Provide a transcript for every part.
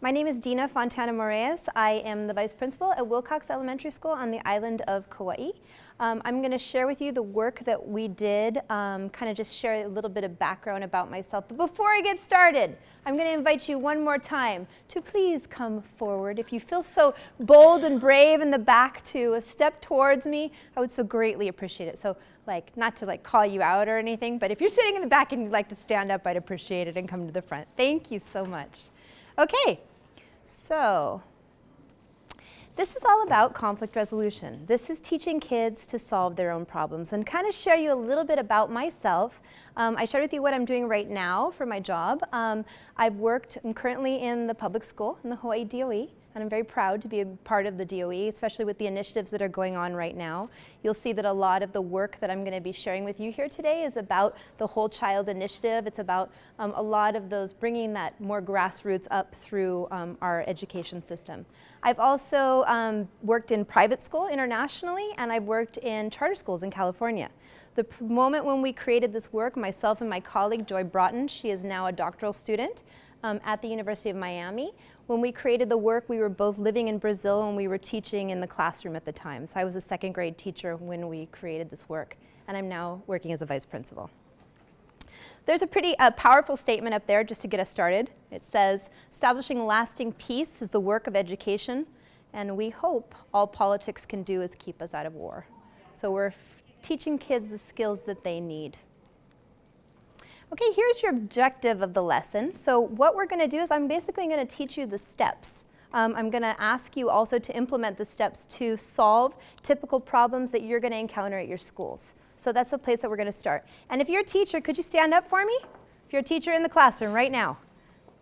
My name is Deena Fontana Moraes. I am the vice principal at Wilcox Elementary School on the island of Kauai. I'm going to share with you the work that we did, kind of just share a little bit of background about myself. But before I get started, I'm going to invite you one more time to please come forward. If you feel so bold and brave in the back to step towards me, I would so greatly appreciate it. So, not to call you out or anything, but if you're sitting in the back and you'd like to stand up, I'd appreciate it and come to the front. Thank you so much. Okay, so this is all about conflict resolution. This is teaching kids to solve their own problems and kind of share you a little bit about myself. I shared with you what I'm doing right now for my job. I'm currently in the public school in the Hawaii DOE, and I'm very proud to be a part of the DOE, especially with the initiatives that are going on right now. You'll see that a lot of the work that I'm going to be sharing with you here today is about the Whole Child Initiative. It's about a lot of those bringing that more grassroots up through our education system. I've also worked in private school internationally, and I've worked in charter schools in California. The moment when we created this work, myself and my colleague Joy Broughton, she is now a doctoral student at the University of Miami. When we created the work, we were both living in Brazil and we were teaching in the classroom at the time. So I was a second grade teacher when we created this work, and I'm now working as a vice principal. There's a pretty powerful statement up there just to get us started. It says, establishing lasting peace is the work of education, and we hope all politics can do is keep us out of war. So we're teaching kids the skills that they need. Okay, here's your objective of the lesson. So what we're going to do is I'm basically going to teach you the steps. I'm going to ask you also to implement the steps to solve typical problems that you're going to encounter at your schools. So that's the place that we're going to start. And if you're a teacher, could you stand up for me? If you're a teacher in the classroom right now.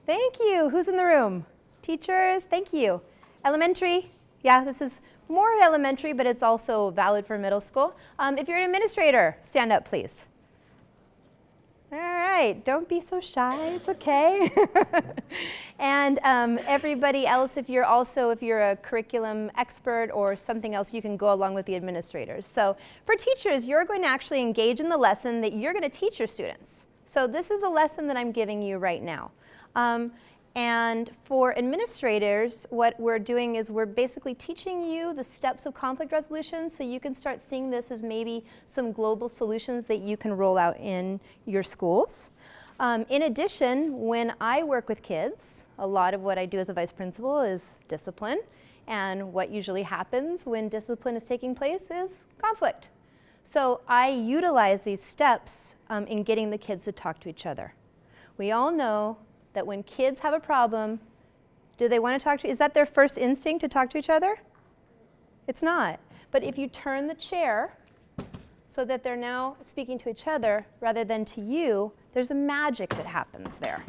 Thank you. Who's in the room? Teachers, thank you. Elementary, yeah, this is more elementary, but it's also valid for middle school. If you're an administrator, stand up, please. All right, don't be so shy, it's okay. And everybody else, if you're a curriculum expert or something else, you can go along with the administrators. So for teachers, you're going to actually engage in the lesson that you're going to teach your students. So this is a lesson that I'm giving you right now. And for administrators, what we're doing is we're basically teaching you the steps of conflict resolution so you can start seeing this as maybe some global solutions that you can roll out in your schools. In addition, when I work with kids, a lot of what I do as a vice principal is discipline. And what usually happens when discipline is taking place is conflict. So I utilize these steps in getting the kids to talk to each other. We all know that when kids have a problem, do they want to talk to? Is that their first instinct to talk to each other? It's not. But if you turn the chair so that they're now speaking to each other rather than to you, there's a magic that happens there.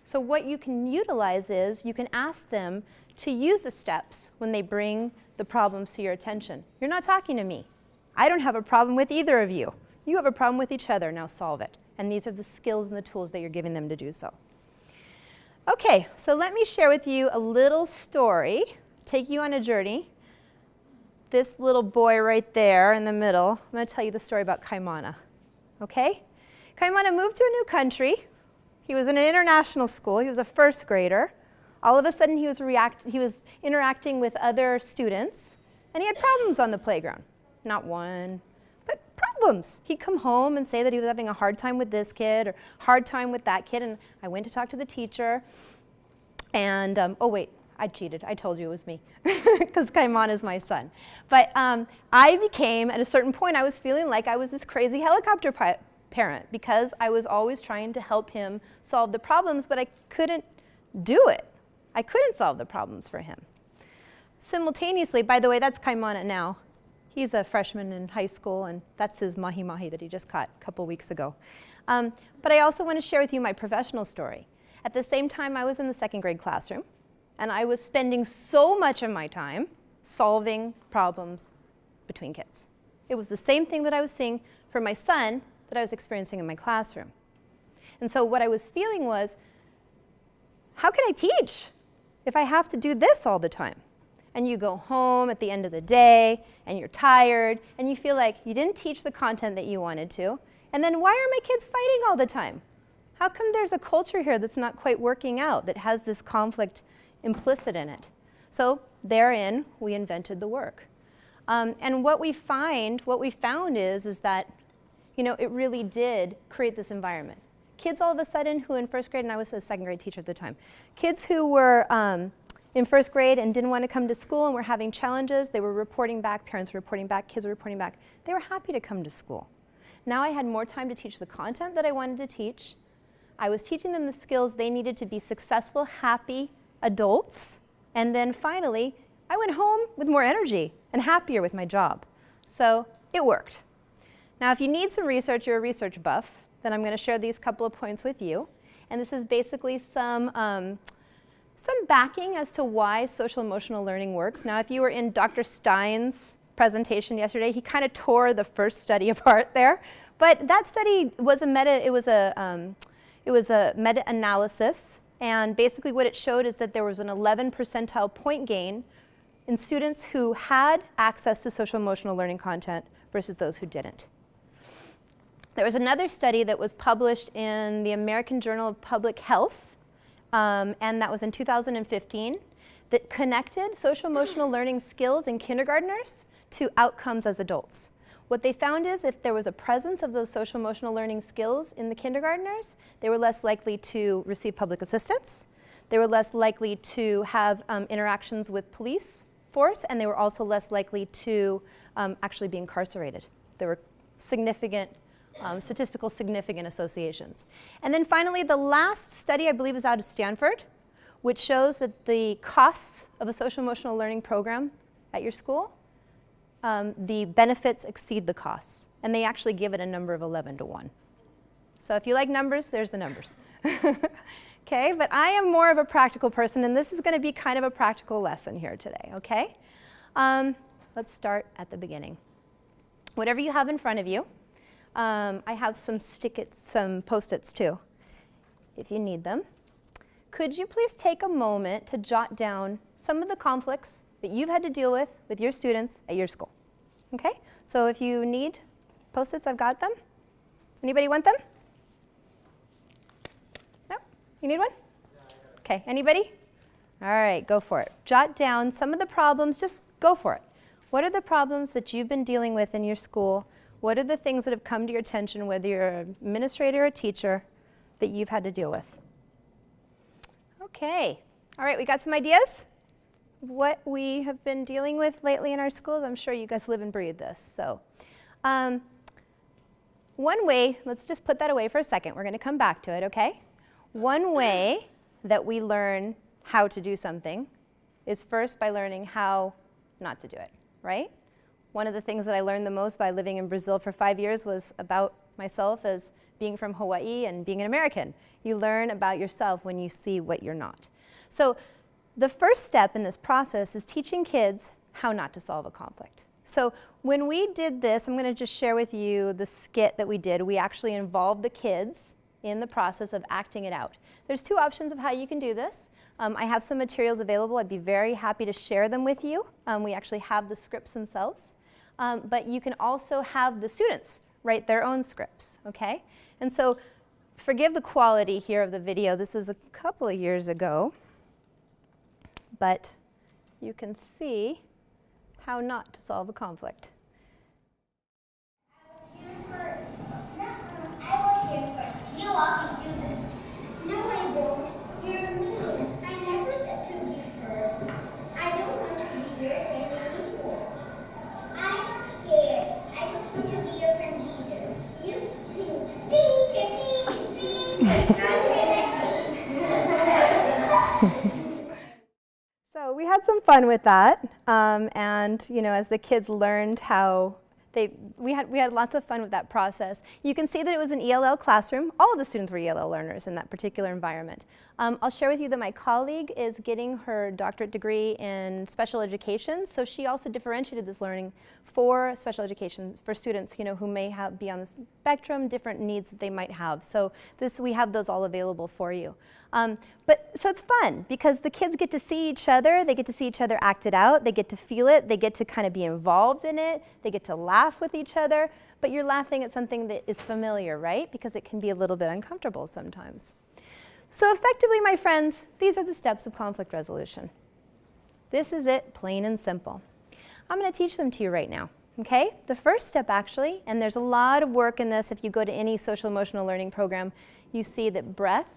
So what you can utilize is you can ask them to use the steps when they bring the problems to your attention. You're not talking to me. I don't have a problem with either of you. You have a problem with each other, now solve it. And these are the skills and the tools that you're giving them to do so. Okay, so let me share with you a little story, take you on a journey. This little boy right there in the middle, I'm going to tell you the story about Kaimana. Okay? Kaimana moved to a new country. He was in an international school. He was a first grader. All of a sudden, he was interacting with other students, and he had problems on the playground. Not one, but problems. He'd come home and say that he was having a hard time with this kid or hard time with that kid, and I went to talk to the teacher, and oh wait, I cheated. I told you it was me because Kaiman is my son. But I became, at a certain point, I was feeling like I was this crazy helicopter parent because I was always trying to help him solve the problems, but I couldn't do it. I couldn't solve the problems for him. Simultaneously, by the way, that's Kaimana now. He's a freshman in high school, and that's his mahi-mahi that he just caught a couple weeks ago. But I also want to share with you my professional story. At the same time, I was in the second grade classroom, and I was spending so much of my time solving problems between kids. It was the same thing that I was seeing for my son that I was experiencing in my classroom. And so what I was feeling was, how can I teach if I have to do this all the time? And you go home at the end of the day, and you're tired, and you feel like you didn't teach the content that you wanted to, and then why are my kids fighting all the time? How come there's a culture here that's not quite working out, that has this conflict implicit in it? So therein, we invented the work. And what we found is that, you know, it really did create this environment. Kids all of a sudden who in first grade, and I was a second grade teacher at the time, kids who were in first grade and didn't want to come to school and were having challenges, they were reporting back, parents were reporting back, kids were reporting back. They were happy to come to school. Now I had more time to teach the content that I wanted to teach. I was teaching them the skills they needed to be successful, happy adults. And then finally, I went home with more energy and happier with my job. So it worked. Now, if you need some research, you're a research buff, then I'm going to share these couple of points with you. And this is basically some backing as to why social emotional learning works. Now, if you were in Dr. Stein's presentation yesterday, he kind of tore the first study apart there. But that study was a meta-analysis. And basically what it showed is that there was an 11 percentile point gain in students who had access to social emotional learning content versus those who didn't. There was another study that was published in the American Journal of Public Health, and that was in 2015, that connected social emotional learning skills in kindergartners to outcomes as adults. What they found is if there was a presence of those social emotional learning skills in the kindergartners, they were less likely to receive public assistance, they were less likely to have interactions with police force, and they were also less likely to actually be incarcerated. There were significant statistical significant associations. And then finally, the last study, I believe, is out of Stanford, which shows that the costs of a social emotional learning program at your school, the benefits exceed the costs. And they actually give it a number of 11 to 1. So if you like numbers, there's the numbers. Okay, but I am more of a practical person, and this is going to be kind of a practical lesson here today, okay? Let's start at the beginning. Whatever you have in front of you, I have some Post-its too, if you need them. Could you please take a moment to jot down some of the conflicts that you've had to deal with your students at your school? Okay, so if you need Post-its, I've got them. Anybody want them? No? You need one? Okay, anybody? All right, go for it. Jot down some of the problems, just go for it. What are the problems that you've been dealing with in your school? What are the things that have come to your attention, whether you're an administrator or a teacher, that you've had to deal with? Okay, all right, we got some ideas? What we have been dealing with lately in our schools. I'm sure you guys live and breathe this. So one way, let's just put that away for a second. We're going to come back to it, okay? One way that we learn how to do something is first by learning how not to do it, right? One of the things that I learned the most by living in Brazil for 5 years was about myself as being from Hawaii and being an American. You learn about yourself when you see what you're not. So the first step in this process is teaching kids how not to solve a conflict. So when we did this, I'm going to just share with you the skit that we did. We actually involved the kids in the process of acting it out. There's two options of how you can do this. I have some materials available. I'd be very happy to share them with you. We actually have the scripts themselves. But you can also have the students write their own scripts, okay? And so forgive the quality here of the video. This is a couple of years ago. But you can see how not to solve a conflict. I was here first. You always do this. No, I don't. You're mean. I never get to be first. I don't want to be your friend anymore. I'm not scared. I don't want to be your friend either. You sing. So we had some fun with that, and you know, as the kids learned how we had lots of fun with that process. You can see that it was an ELL classroom. All of the students were ELL learners in that particular environment. I'll share with you that my colleague is getting her doctorate degree in special education, so she also differentiated this learning for special education for students, you know, who may be on the spectrum, different needs that they might have. So we have those all available for you. So it's fun because the kids get to see each other, they get to see each other act it out, they get to feel it, they get to kind of be involved in it, they get to laugh with each other, but you're laughing at something that is familiar, right? Because it can be a little bit uncomfortable sometimes. So effectively, my friends, these are the steps of conflict resolution. This is it, plain and simple. I'm going to teach them to you right now. Okay? The first step actually, and there's a lot of work in this, if you go to any social emotional learning program, you see that breath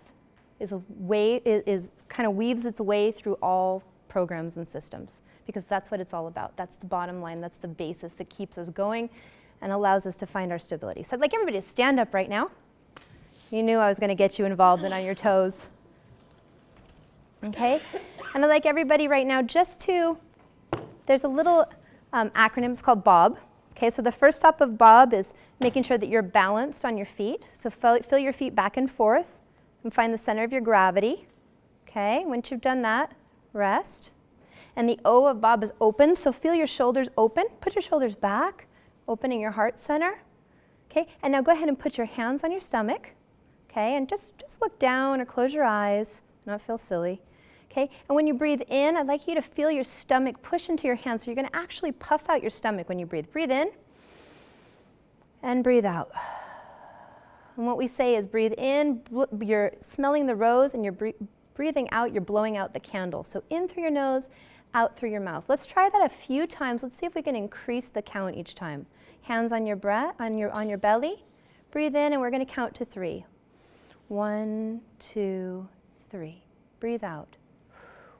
is kind of weaves its way through all programs and systems, because that's what it's all about. That's the bottom line, that's the basis that keeps us going and allows us to find our stability. So I'd like everybody to stand up right now. You knew I was going to get you involved and on your toes. Okay? And I'd like everybody right now just to, there's a little acronym, it's called BOB. Okay, so the first step of BOB is making sure that you're balanced on your feet. So feel your feet back and forth and find the center of your gravity. Okay, once you've done that, rest. And the O of BOB is open, so feel your shoulders open. Put your shoulders back, opening your heart center. Okay, and now go ahead and put your hands on your stomach. Okay, and just look down or close your eyes, not feel silly. Okay, and when you breathe in, I'd like you to feel your stomach push into your hands. So you're going to actually puff out your stomach when you breathe. Breathe in and breathe out. And what we say is breathe in, you're smelling the rose, and you're breathing out, you're blowing out the candle. So in through your nose, out through your mouth. Let's try that a few times. Let's see if we can increase the count each time. Hands on your breath, on your belly. Breathe in, and we're going to count to 3. 1, 2, 3. Breathe out.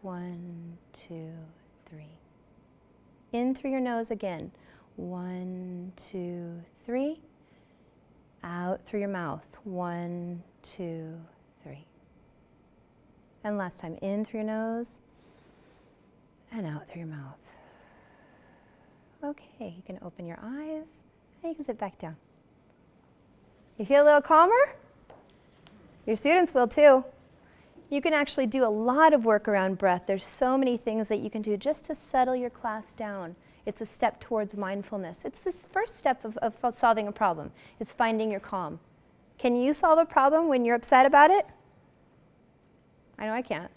1, 2, 3. In through your nose again. 1, 2, 3. Out through your mouth. 1, 2, 3. And last time, in through your nose and out through your mouth. Okay, you can open your eyes and you can sit back down. You feel a little calmer? Your students will too. You can actually do a lot of work around breath. There's so many things that you can do just to settle your class down. It's a step towards mindfulness. It's this first step of solving a problem. It's finding your calm. Can you solve a problem when you're upset about it? I know I can't.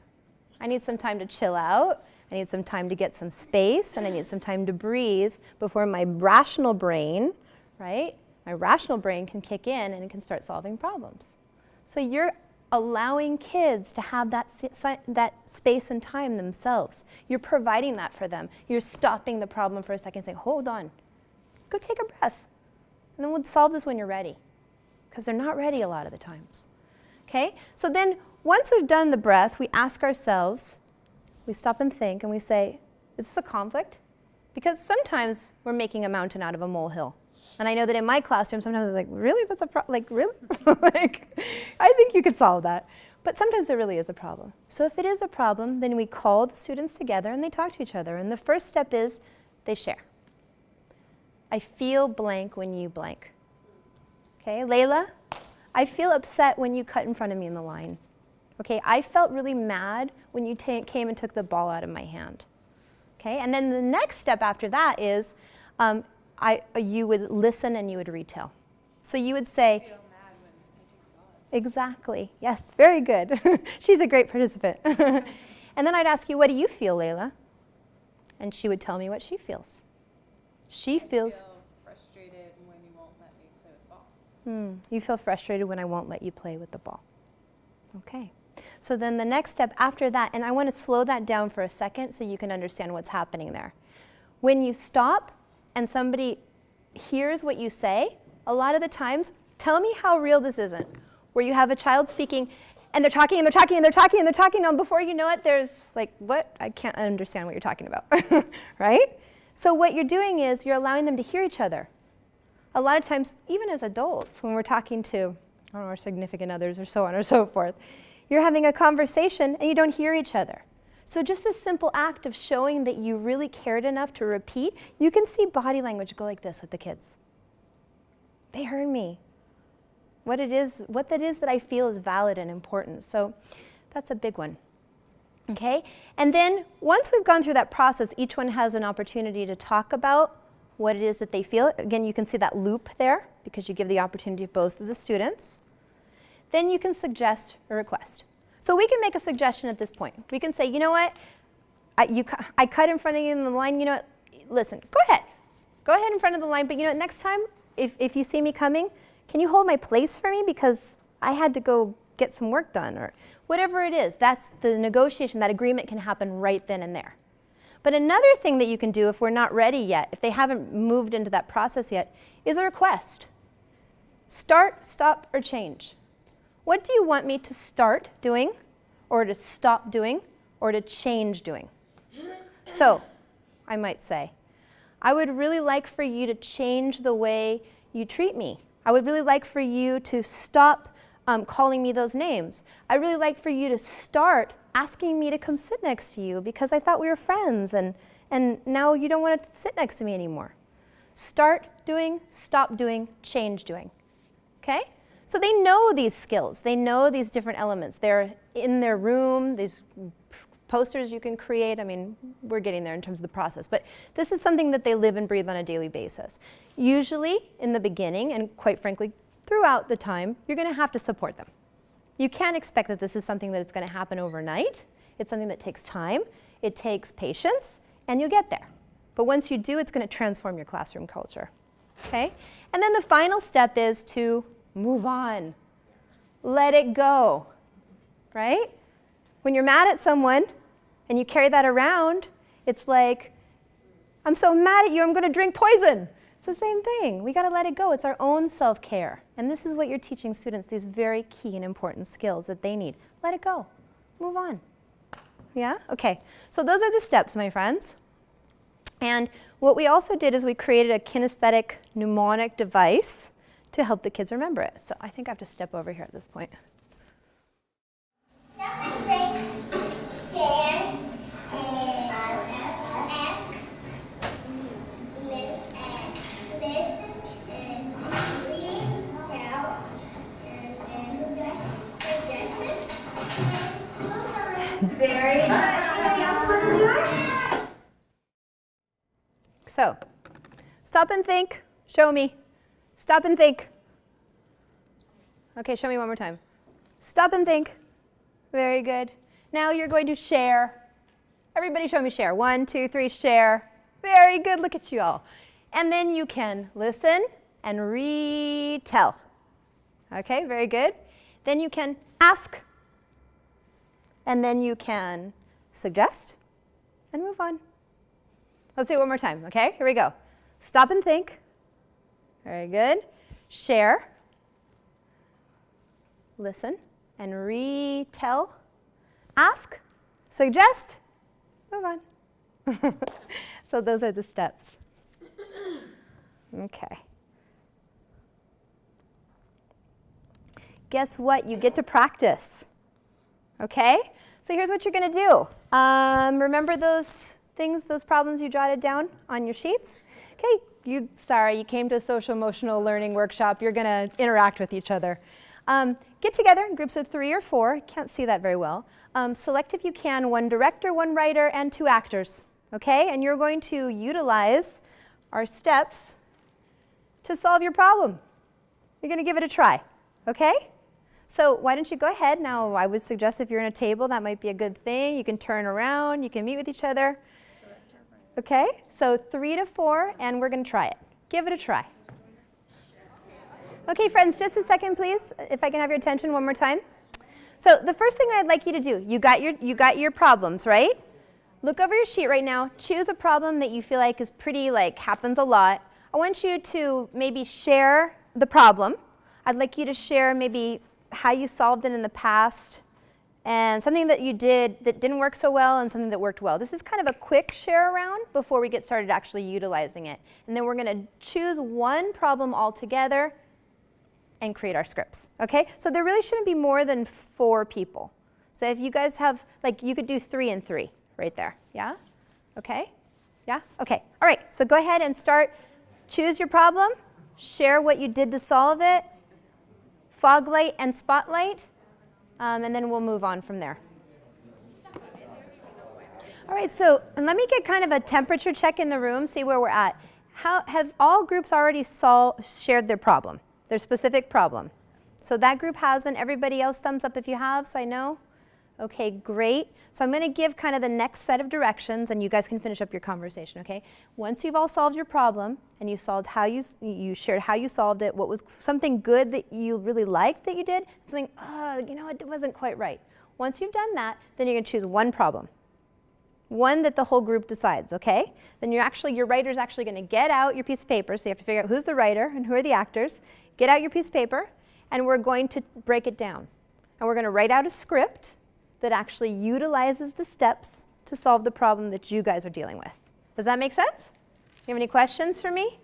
I need some time to chill out. I need some time to get some space, and I need some time to breathe before my rational brain, right? My rational brain can kick in and it can start solving problems. So you're allowing kids to have that space and time themselves. You're providing that for them. You're stopping the problem for a second and saying, hold on, go take a breath. And then we'll solve this when you're ready. Because they're not ready a lot of the times. Okay? So then once we've done the breath, we ask ourselves, we stop and think, and we say, is this a conflict? Because sometimes we're making a mountain out of a molehill. And I know that in my classroom, sometimes it's like, really? That's a problem? Like, really? Like, I think you could solve that. But sometimes there really is a problem. So if it is a problem, then we call the students together and they talk to each other. And the first step is they share. I feel blank when you blank. Okay, Layla, I feel upset when you cut in front of me in the line. Okay, I felt really mad when you came and took the ball out of my hand. Okay, and then the next step after that is you would listen and you would retell. So you would say, I feel mad when I take the ball out. Exactly, yes, very good. She's a great participant. And then I'd ask you, what do you feel, Layla? And she would tell me what she feels. She feels frustrated when you won't let me play with the ball. You feel frustrated when I won't let you play with the ball. Okay. So then the next step after that, and I want to slow that down for a second so you can understand what's happening there. When you stop and somebody hears what you say, a lot of the times, tell me how real this isn't, where you have a child speaking and they're talking and they're talking and they're talking and they're talking, and before you know it, there's like, what? I can't understand what you're talking about, right? So what you're doing is you're allowing them to hear each other. A lot of times, even as adults, when we're talking to, I don't know, our significant others or so on or so forth, you're having a conversation and you don't hear each other. So just this simple act of showing that you really cared enough to repeat, you can see body language go like this with the kids. They heard me. What that is that I feel is valid and important. So that's a big one. Okay? And then once we've gone through that process, each one has an opportunity to talk about what it is that they feel. Again, you can see that loop there because you give the opportunity to both of the students. Then you can suggest a request. So we can make a suggestion at this point. We can say, you know what, I cut in front of you in the line, you know what, listen, go ahead in front of the line, but you know what, next time, if you see me coming, can you hold my place for me because I had to go get some work done, or whatever it is. That's the negotiation, that agreement can happen right then and there. But another thing that you can do if we're not ready yet, if they haven't moved into that process yet, is a request. Start, stop, or change. What do you want me to start doing, or to stop doing, or to change doing? So, I might say, I would really like for you to change the way you treat me. I would really like for you to stop calling me those names. I'd really like for you to start asking me to come sit next to you because I thought we were friends and now you don't want to sit next to me anymore. Start doing, stop doing, change doing. Okay? So they know these skills. They know these different elements. They're in their room, these posters you can create. I mean, we're getting there in terms of the process. But this is something that they live and breathe on a daily basis. Usually in the beginning, and quite frankly, throughout the time, you're going to have to support them. You can't expect that this is something that is going to happen overnight. It's something that takes time, it takes patience, and you'll get there. But once you do, it's going to transform your classroom culture. Okay? And then the final step is to move on. Let it go. Right? When you're mad at someone and you carry that around, it's like, I'm so mad at you, I'm going to drink poison. The same thing. We got to let it go. It's our own self-care. And this is what you're teaching students, these very key and important skills that they need. Let it go. Move on. Yeah? Okay. So those are the steps, my friends. And what we also did is we created a kinesthetic mnemonic device to help the kids remember it. So I think I have to step over here at this point. Stop and think, share, and ask, listen, and read, tell, and suggest it. Very good. Anybody else want to do it? So, stop and think, show me. Stop and think. Okay, show me one more time. Stop and think. Very good. Now you're going to share. Everybody show me share. 1, 2, 3, share. Very good, look at you all. And then you can listen and retell. Okay, very good. Then you can ask. And then you can suggest and move on. Let's do it one more time, okay? Here we go. Stop and think. Very good. Share. Listen and retell. Ask. Suggest. Move on. So those are the steps. Okay. Guess what? You get to practice. Okay? So here's what you're going to do. Remember those things, those problems you jotted down on your sheets? Okay, you came to a social emotional learning workshop. You're going to interact with each other. Get together in groups of 3 or 4. Can't see that very well. Select, if you can, 1 director, 1 writer, and 2 actors. Okay? And you're going to utilize our steps to solve your problem. You're going to give it a try. Okay? So why don't you go ahead. Now, I would suggest if you're in a table, that might be a good thing. You can turn around. You can meet with each other. Okay? So 3 to 4, and we're going to try it. Give it a try. Okay, friends, just a second, please, if I can have your attention one more time. So the first thing I'd like you to do, you got your problems, right? Look over your sheet right now. Choose a problem that you feel like is pretty, happens a lot. I want you to maybe share the problem. I'd like you to share maybe how you solved it in the past and something that you did that didn't work so well and something that worked well. This is kind of a quick share around before we get started actually utilizing it. And then we're going to choose one problem altogether and create our scripts, okay? So there really shouldn't be more than 4 people. So if you guys have, you could do 3 and 3 right there, yeah? Okay? Yeah? Okay, all right, so go ahead and start. Choose your problem, share what you did to solve it, fog light and spotlight, and then we'll move on from there. All right, so let me get kind of a temperature check in the room, see where we're at. Have all groups already shared their problem? Their specific problem. So that group hasn't. Everybody else, thumbs up if you have, so I know. Okay, great. So I'm going to give kind of the next set of directions, and you guys can finish up your conversation, okay? Once you've all solved your problem, and you solved how you shared how you solved it, what was something good that you really liked that you did, something, you know, it wasn't quite right. Once you've done that, then you're going to choose one problem. One that the whole group decides, okay? Then your writer's actually going to get out your piece of paper, so you have to figure out who's the writer and who are the actors. Get out your piece of paper, and we're going to break it down. And we're going to write out a script that actually utilizes the steps to solve the problem that you guys are dealing with. Does that make sense? You have any questions for me?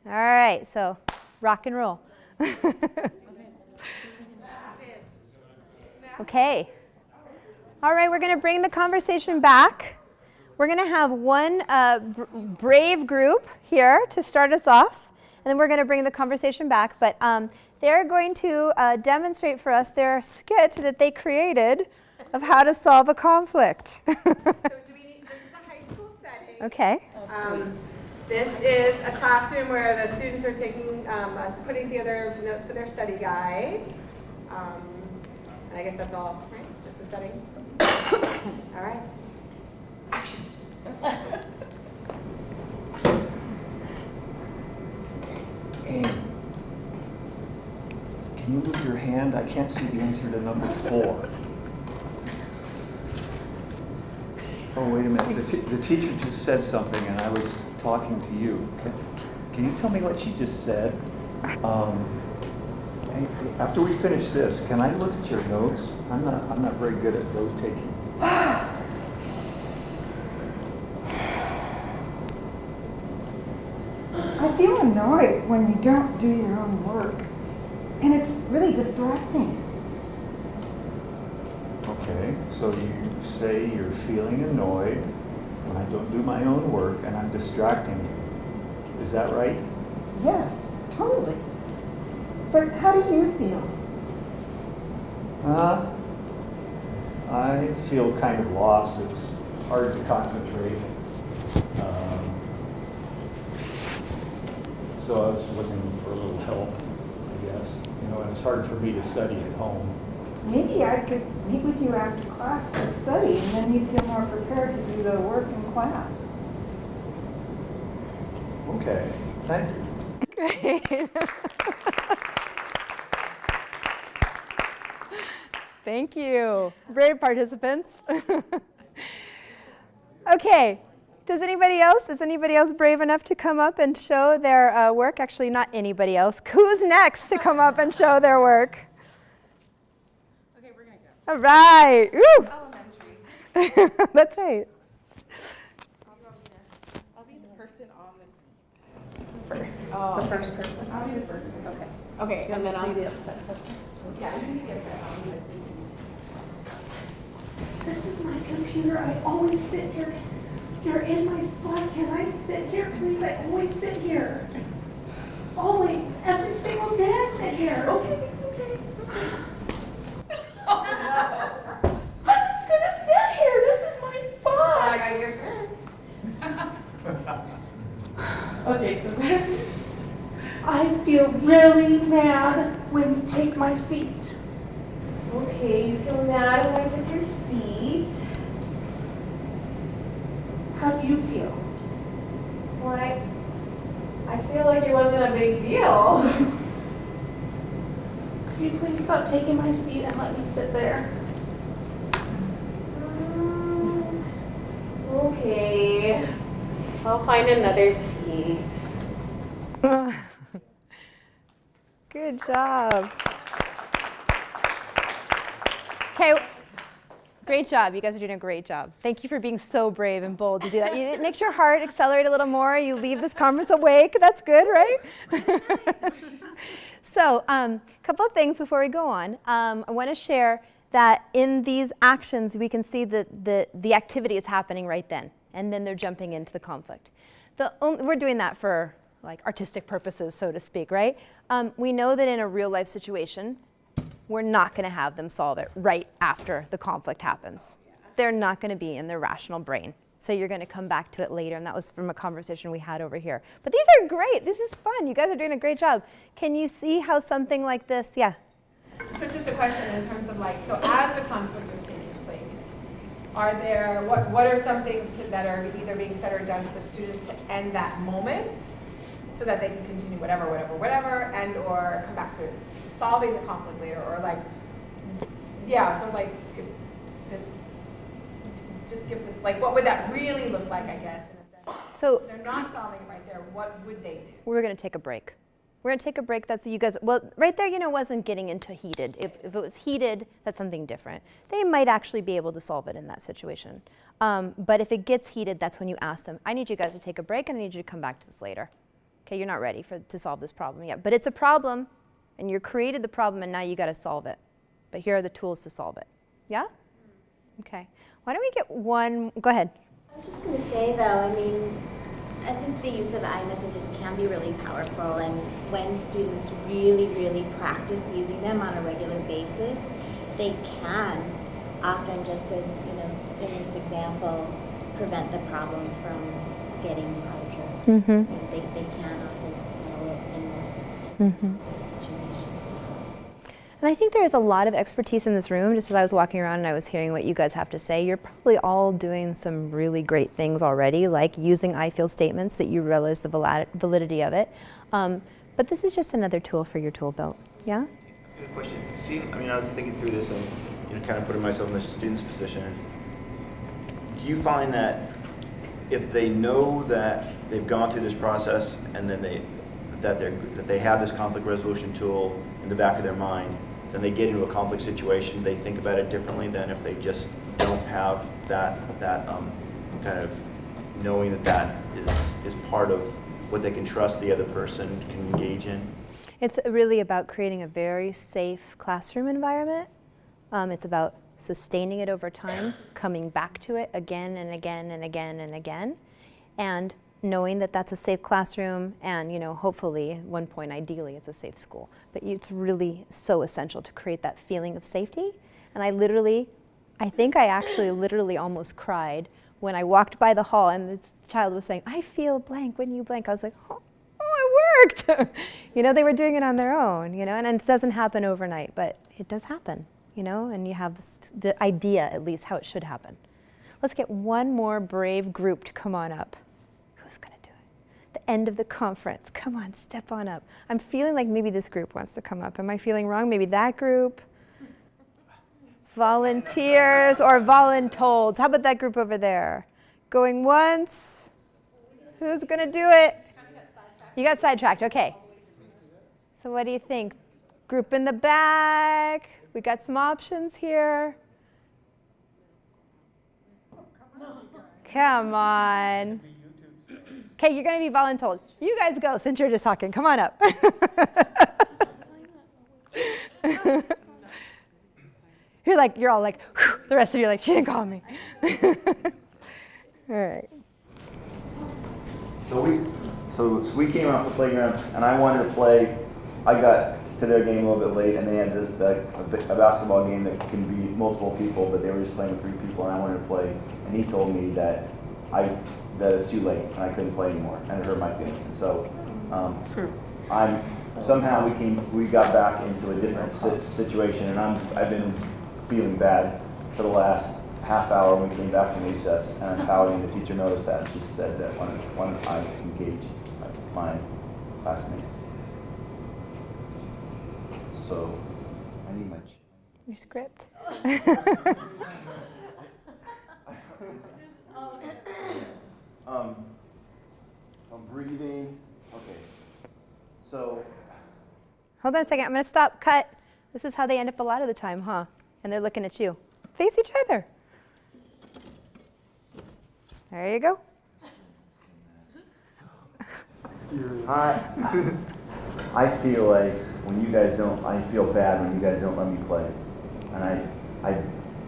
All right, so rock and roll. Okay. All right, we're going to bring the conversation back. We're going to have one brave group here to start us off, and then we're going to bring the conversation back. But they're going to demonstrate for us their skit that they created of how to solve a conflict. So do we need, this is a high school setting. Okay. This is a classroom where the students are taking, putting together notes for their study guide. And I guess that's all, right? Just the setting. All right. Action. Can you move your hand? I can't see the answer to number 4. Oh, wait a minute. The teacher just said something and I was talking to you. Can you tell me what she just said? After we finish this, can I look at your notes? I'm not very good at note taking. I feel annoyed when you don't do your own work, and it's really distracting. Okay, so you say you're feeling annoyed when I don't do my own work and I'm distracting you. Is that right? Yes, totally. But how do you feel? I feel kind of lost. It's hard to concentrate. So I was looking for a little help, I guess. You know, and it's hard for me to study at home. Maybe I could meet with you after class and study, and then you'd feel more prepared to do the work in class. Okay, thank you. Great. Thank you. Brave participants. Okay. Is anybody else brave enough to come up and show their work? Actually, not anybody else. Who's next to come up and show their work? Okay, we're going to go. All right. Woo. Elementary. That's right. I'll be the person on the first. Oh, the first person. I'll be the first one. Okay. Okay, and then I'll be the upset person. Yeah, you can get that. This is my computer. I always sit here. You're in my spot. Can I sit here, please? I always sit here. Always. Every single day I sit here. Okay. Oh, no. I was going to sit here. This is my spot. I got your first. Okay, so I feel really mad when you take my seat. Okay, you feel mad when I took your seat. How do you feel? Why? I feel like it wasn't a big deal. Could you please stop taking my seat and let me sit there? Okay. I'll find another seat. Good job. Okay. Great job. You guys are doing a great job. Thank you for being so brave and bold to do that. It makes your heart accelerate a little more. You leave this conference awake. That's good, right? So a couple of things before we go on. I want to share that in these actions, we can see that the activity is happening right then, and then they're jumping into the conflict. We're doing that for like artistic purposes, so to speak, right? We know that in a real life situation, we're not going to have them solve it right after the conflict happens. They're not going to be in their rational brain. So you're going to come back to it later, and that was from a conversation we had over here. But these are great. This is fun. You guys are doing a great job. Can you see how something like this, yeah? So just a question in terms of like, so as the conflict is taking what are some things that are either being said or done to the students to end that moment so that they can continue whatever, and or come back to solving the conflict later, or like, yeah, so like, if it's, just give us, like, what would that really look like, I guess, in a sense? So If they're not solving it right there, what would they do? we're going to take a break. We're going to take a break. That's you guys. Well, right there, wasn't getting into heated. If it was heated, that's something different. They might actually be able to solve it in that situation. But if it gets heated, that's when you ask them, I need you guys to take a break, and I need you to come back to this later. Okay, you're not ready to solve this problem yet. But it's a problem, and you created the problem, and now you got to solve it. But here are the tools to solve it. Yeah? Okay. Why don't we get one? Go ahead. I'm just going to say, though, I mean, I think the use of iMessages can be really powerful, and when students really, really practice using them on a regular basis, they can often, just as, in this example, prevent the problem from getting larger. Mm-hmm. They can often settle it in the situation. And I think there's a lot of expertise in this room. Just as I was walking around and I was hearing what you guys have to say, you're probably all doing some really great things already, like using I feel statements that you realize the validity of it. But this is just another tool for your tool belt. Yeah? Good question. See, I mean, I was thinking through this and kind of putting myself in the student's position. Do you find that if they know that they've gone through this process and then that they have this conflict resolution tool in the back of their mind, then they get into a conflict situation, they think about it differently than if they just don't have that kind of knowing that is part of what they can trust the other person can engage in? It's really about creating a very safe classroom environment. It's about sustaining it over time, coming back to it again and again and again and again, and knowing that that's a safe classroom, and hopefully at one point, ideally, it's a safe school. But it's really so essential to create that feeling of safety. And I think I actually literally almost cried when I walked by the hall and this child was saying, I feel blank when you blank. I was like, oh, it worked. They were doing it on their own, and it doesn't happen overnight, but it does happen, and you have the idea, at least, how it should happen. Let's get one more brave group to come on up. The end of the conference. Come on, step on up. I'm feeling like maybe this group wants to come up. Am I feeling wrong? Maybe that group? Volunteers or voluntolds. How about that group over there? Going once? Who's going to do it? You got sidetracked. Okay. So what do you think? Group in the back. We got some options here. Come on. Okay, you're going to be voluntold. You guys go, since you're just talking. Come on up. You're all like, whew. The rest of you are like, she didn't call me. All right. So we came off the playground, and I wanted to play. I got to their game a little bit late, and they had a basketball game that can be multiple people, but they were just playing with 3 people, and I wanted to play. And he told me that it's too late and I couldn't play anymore, and it hurt my feelings. So somehow we got back into a different situation, and I've been feeling bad for the last half hour when we came back from recess, and I'm pouting. The teacher noticed that, and she said that when I engage my classmate. So I need my Your script. I'm breathing. Okay. So. Hold on a second. I'm going to stop. Cut. This is how they end up a lot of the time, huh? And they're looking at you. Face each other. There you go. I feel like I feel bad when you guys don't let me play. And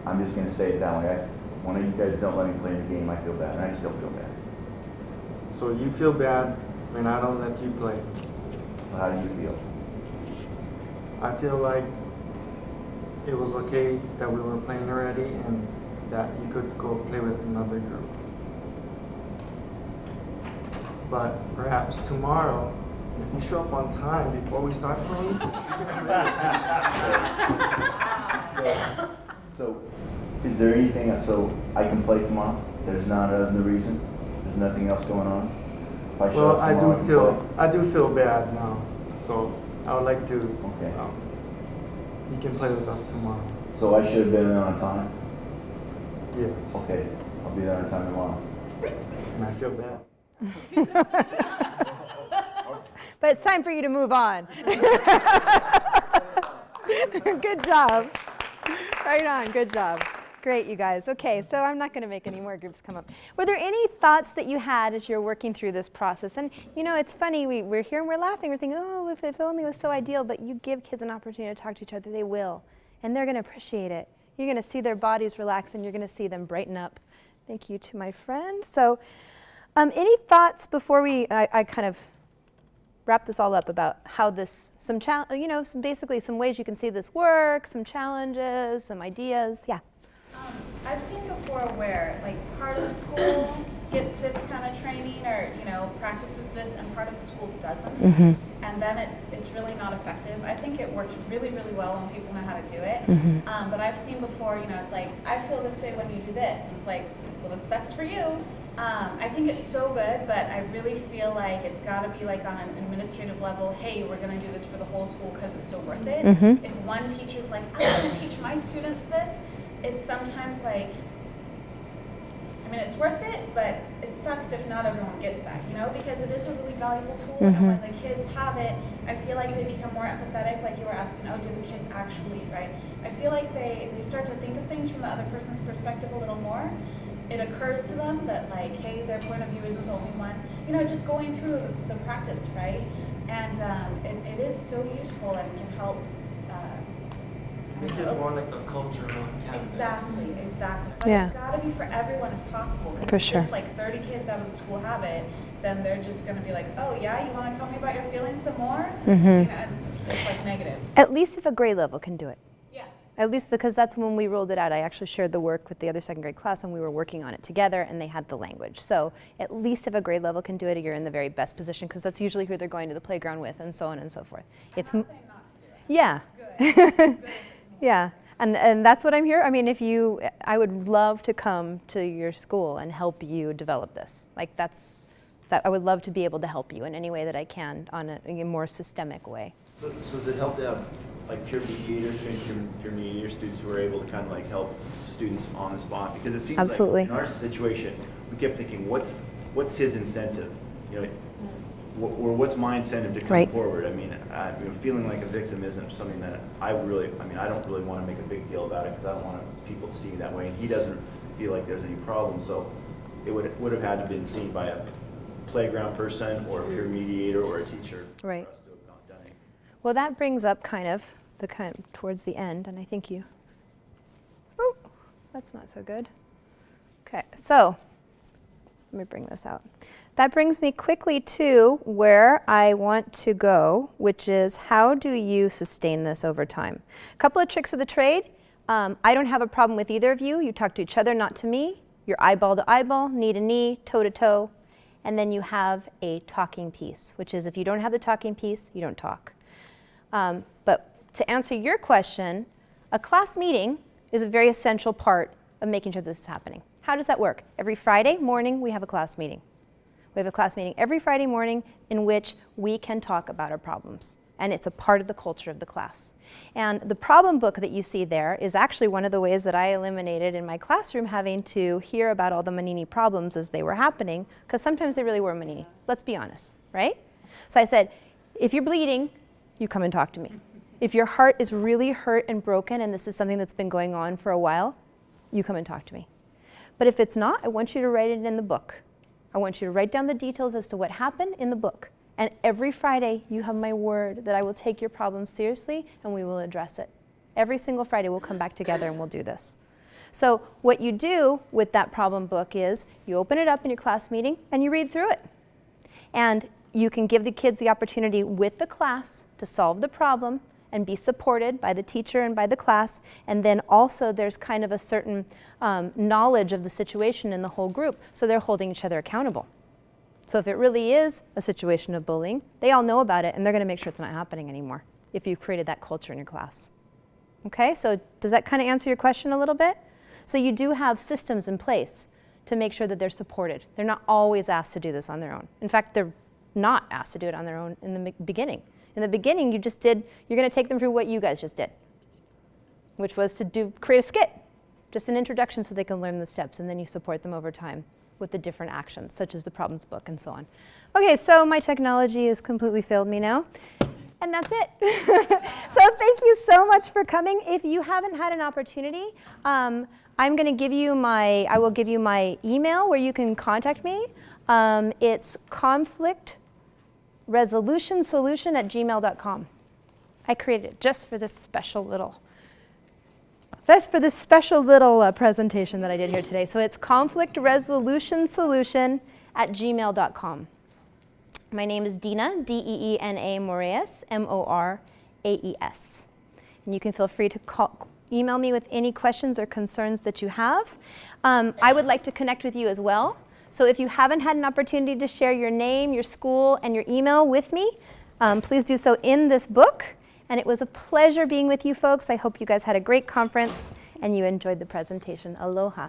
I'm just going to say it that way. When you guys don't let me play the game, I feel bad, and I still feel bad. So you feel bad when I don't let you play? How do you feel? I feel like it was okay that we were playing already and that you could go play with another group. But perhaps tomorrow, if you show up on time before we start playing. So Is there anything, so I can play tomorrow? There's not another reason? There's nothing else going on? If I show Well, up I tomorrow, do can feel, play? I do feel bad now, so I would like to, Okay. you can play with us tomorrow. So I should have been there on time? Yes. Okay, I'll be there on time tomorrow. And I feel bad. But it's time for you to move on. Good job. Right on, good job. Great, you guys. Okay, so I'm not going to make any more groups come up. Were there any thoughts that you had as you're working through this process? And you know, it's funny, we're here and we're laughing, we're thinking, oh, if only it was so ideal, but you give kids an opportunity to talk to each other, they will. And they're going to appreciate it. You're going to see their bodies relax and you're going to see them brighten up. Thank you to my friend. So any thoughts before I kind of wrap this all up about how this, basically some ways you can see this work, some challenges, some ideas. Yeah. I've seen before where like part of the school gets this kind of training or practices this and part of the school doesn't, and then it's really not effective. I think it works really well when people know how to do it. But I've seen before, it's like I feel this way when you do this. It's like, well, this sucks for you. I think it's so good, but I really feel like it's got to be like on an administrative level. Hey, we're going to do this for the whole school because it's so worth it. If one teacher's like, I'm going to teach my students this, it's sometimes like, it's worth it, but it sucks if not everyone gets that, because it is a really valuable tool. And when the kids have it, I feel like they become more empathetic, like you were asking, oh, do the kids actually, right? I feel like they start to think of things from the other person's perspective a little more. It occurs to them that like, hey, their point of view isn't the only one. Just going through the practice, right? And it is so useful and can help. Make it more like a culture on campus. Exactly. But Yeah. it's got to be for everyone if possible. 'Cause For if sure. just like 30 kids out of the school have it, then they're just going to be like, oh yeah, you want to tell me about your feelings some more? It's like negative. At least if a grade level can do it. Yeah. At least because that's when we rolled it out. I actually shared the work with the other second grade class and we were working on it together and they had the language. So at least if a grade level can do it, you're in the very best position because that's usually who they're going to the playground with and so on and so forth. It's I'm not saying not to do it. yeah. It's good. Yeah. And that's what I'm here. I would love to come to your school and help you develop this. Like I would love to be able to help you in any way that I can on a more systemic way. So does it help to have like peer mediators, trained peer mediator students who are able to kind of like help students on the spot? Because it seems Absolutely. like in our situation, we kept thinking, what's his incentive? Or what's my incentive to come Right. forward? Feeling like a victim isn't something that I don't really want to make a big deal about it because I don't want people to see me that way. And he doesn't feel like there's any problem. So it would have had to been seen by a playground person or a peer mediator or a teacher Right. for us to have not done it. Well, that brings up towards the end, and I think oh, that's not so good. Okay, so let me bring this out. That brings me quickly to where I want to go, which is how do you sustain this over time? A couple of tricks of the trade. I don't have a problem with either of you. You talk to each other, not to me. You're eyeball to eyeball, knee to knee, toe to toe. And then you have a talking piece, which is if you don't have the talking piece, you don't talk. But to answer your question, a class meeting is a very essential part of making sure this is happening. How does that work? Every Friday morning, we have a class meeting. We have a class meeting every Friday morning in which we can talk about our problems. And it's a part of the culture of the class. And the problem book that you see there is actually one of the ways that I eliminated in my classroom having to hear about all the Manini problems as they were happening, because sometimes they really were Manini. Let's be honest, right? So I said, if you're bleeding, you come and talk to me. If your heart is really hurt and broken and this is something that's been going on for a while, you come and talk to me. But if it's not, I want you to write it in the book. I want you to write down the details as to what happened in the book. And every Friday, you have my word that I will take your problem seriously and we will address it. Every single Friday, we'll come back together and we'll do this. So what you do with that problem book is you open it up in your class meeting and you read through it. And you can give the kids the opportunity with the class to solve the problem and be supported by the teacher and by the class. And then also there's kind of a certain knowledge of the situation in the whole group, so they're holding each other accountable. So if it really is a situation of bullying, they all know about it and they're going to make sure it's not happening anymore if you've created that culture in your class. Okay, so does that kind of answer your question a little bit? So you do have systems in place to make sure that they're supported. They're not always asked to do this on their own. In fact, they're not asked to do it on their own in the beginning. In the beginning, you're going to take them through what you guys just did, which was to create a skit, just an introduction so they can learn the steps, and then you support them over time with the different actions, such as the problems book and so on. Okay, so my technology has completely failed me now. And that's it. So thank you so much for coming. If you haven't had an opportunity, I will give you my email where you can contact me. It's conflictresolutionsolution@gmail.com. I created it just for this special little presentation that I did here today. So it's conflictresolutionsolution@gmail.com. My name is Deena, Deena Moraes, Moraes. And you can feel free to email me with any questions or concerns that you have. I would like to connect with you as well. So if you haven't had an opportunity to share your name, your school, and your email with me, please do so in this book. And it was a pleasure being with you folks. I hope you guys had a great conference and you enjoyed the presentation. Aloha.